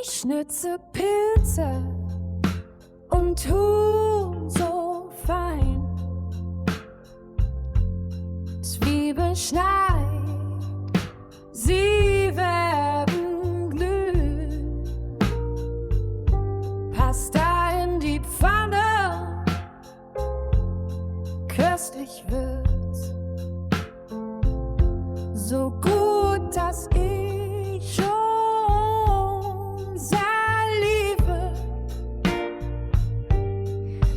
Ich schnitze Pilze und tu so fein. Zwiebeln schneid, sie werden glühen. Pasta in die Pfanne, köstlich wird's. So gut, dass ich schon Salive.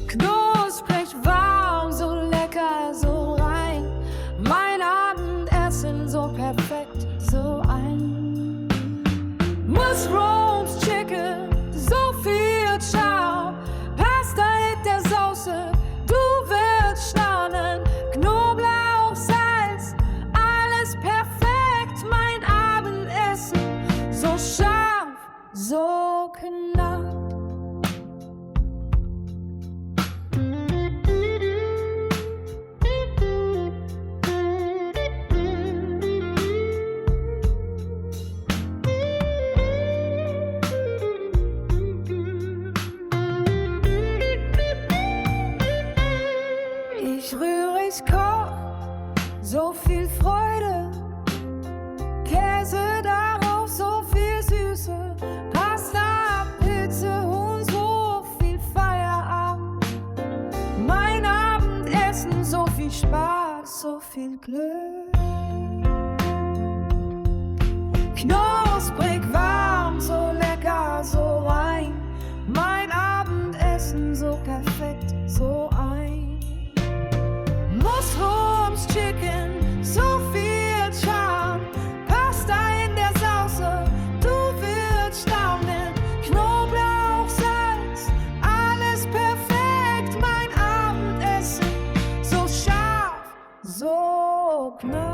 Knusprig, warm, so lecker, so rein. Mein Abendessen so perfekt, so ein Mushrooms, Chicken, so viel Charme. Pasta in der Soße, du wirst staunen. Knoblauch, Salz, alles perfekt. Mein Abendessen so scharf, so knapp. Ich rühre, ich koch, so viel Freude. Käse darauf, so viel Süße. Pasta, Pilze und so viel Feierabend. Mein Abendessen, so viel Spaß, so viel Glück. Knusprig, warm, so lecker, so rein. Mein Abendessen, so perfekt, so ein Mushrooms, Chicken, so viel Charme. Pasta in der Soße, du wirst staunen. Knoblauch, Salz, alles perfekt. Mein Abendessen, so scharf, so knapp.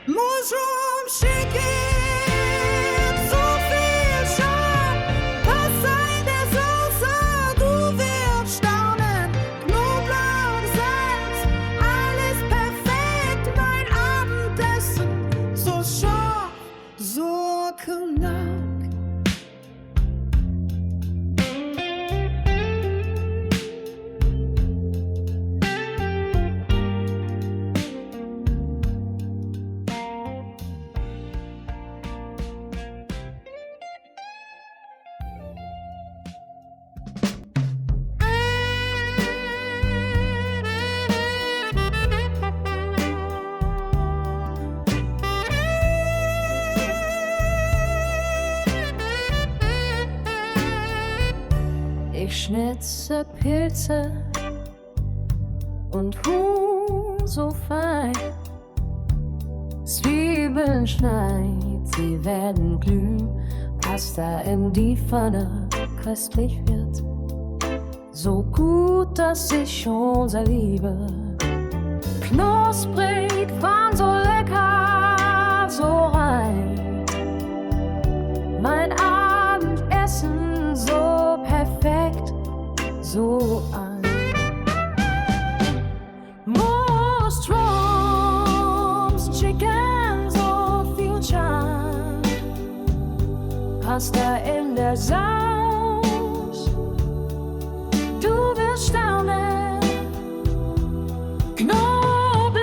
Mushrooms, Chicken, so viel Charme. Pasta in der Soße, du wirst staunen. Knoblauch, Salz, alles perfekt. Mein Abendessen, so scharf, so knapp. Ich schnitze Pilze und Huhn so fein. Zwiebeln schneid, sie werden glühen. Pasta in die Pfanne, köstlich wird. So gut, dass ich schon Salive. Knusprig, warm, so lecker, so rein. Mein Abendessen so perfekt, so ein Mushrooms, Chicken, so viel Charme. Pasta in der Sauce, du wirst staunen. Knoblauch,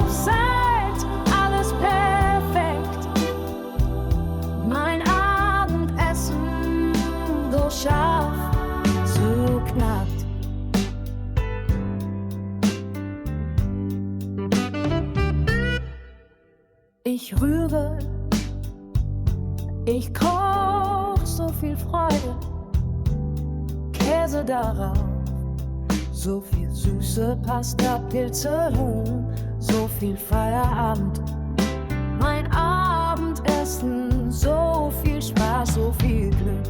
Salz, alles perfekt. Mein Abendessen so scharf, so knapp. Ich rühre, ich koch, so viel Freude. Käse darauf, so viel Süße, Pasta, Pilze, Huhn, so viel Feierabend. Mein Abendessen, so viel Spaß, so viel Glück.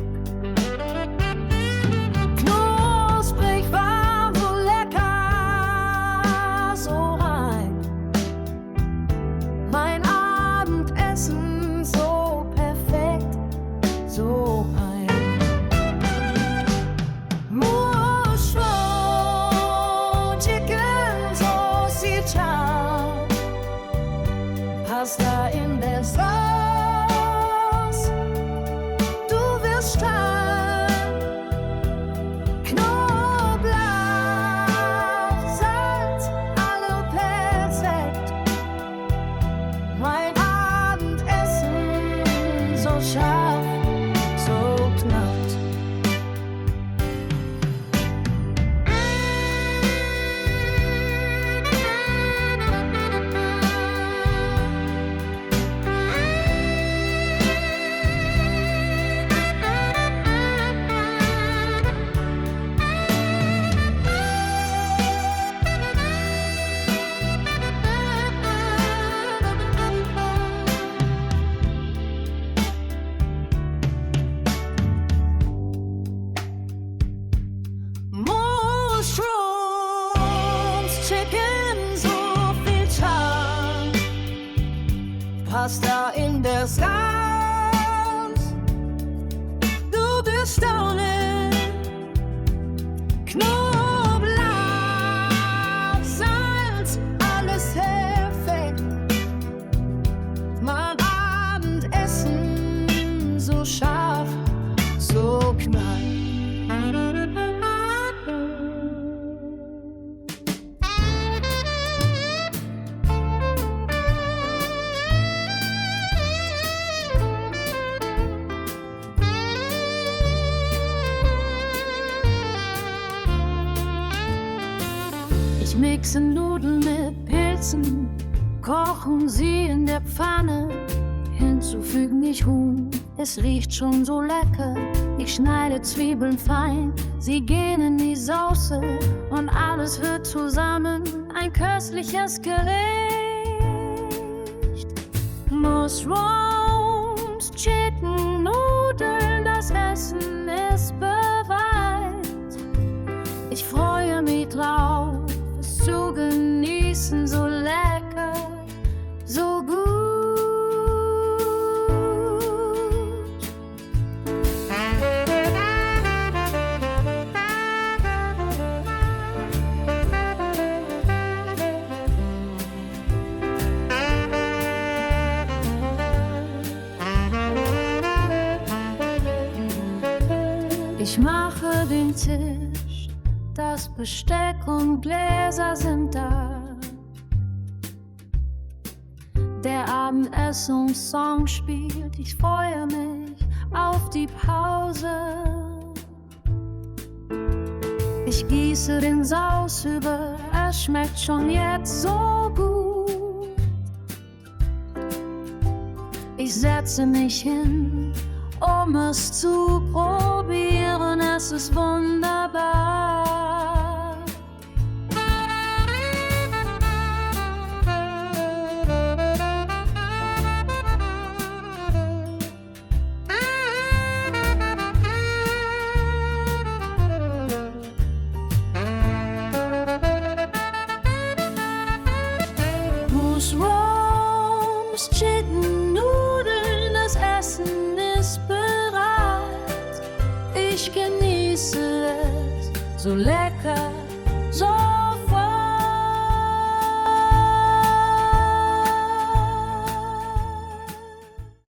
Knusprig, warm, so lecker, so rein. Mein Abendessen, so perfekt, so rein. Mushroom, Chicken, Salsiccia, Pasta in der Sauce, du wirst strahlen. Knoblauch, Salz, alle perfekt. Mein Abendessen, so scharf, so knapp. Mushrooms, Chicken, so viel Charme. Pasta in der Sauce, du wirst staunen. Knoblauch, Salz, alles perfekt. Mein Abendessen, so scharf, so knall. Ich mixe Nudeln mit Pilzen, kochen sie in der Pfanne. Hinzufügen ich Huhn, es riecht schon so lecker. Ich schneide Zwiebeln fein, sie gehen in die Sauce und alles wird zusammen ein köstliches Gericht. Mushrooms, Chicken, Nudeln, das Essen ist bereit. Ich freue mich drauf, es zu genießen, so lecker, so gut. Ich mache den Tisch, das Besteck und Gläser sind da. Der Abendessungs-Song spielt, ich freue mich auf die Pause. Ich gieße den Sauce über, es schmeckt schon jetzt so gut. Ich setze mich hin, um es zu probieren, es ist wunderbar. Mushrooms, Chicken, Nudeln, das Essen ist bereit. Ich genieße es, so lecker.